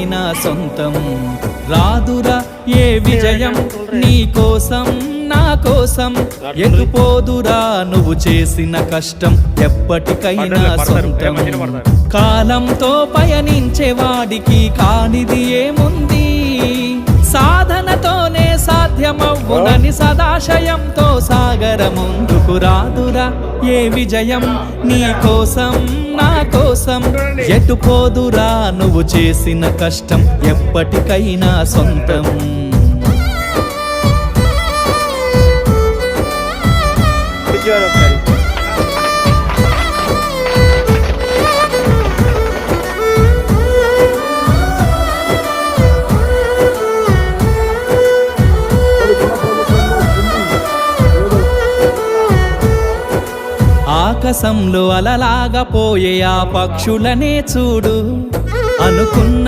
ఎప్పటికైనా సొంతం. రాదురా ఏ విజయం నీ కోసం నా కోసం, ఎటుపోదురా నువ్వు చేసిన కష్టం ఎప్పటికైనా సొంతం. కాలంతో పయనించే వాడికి కానిది ఏముంది, సాధనతోనే సాధ్యమవ్వునని సదాశయంతో సాగర ముందుకు. రాదురా ఏ విజయం నీ కోసం నా కోసం, ఎటుపోదురా నువ్వు చేసిన కష్టం ఎప్పటికైనా సొంతం. ఆకాశంలో అలలాగా పోయే ఆ పక్షులనే చూడు, అనుకున్న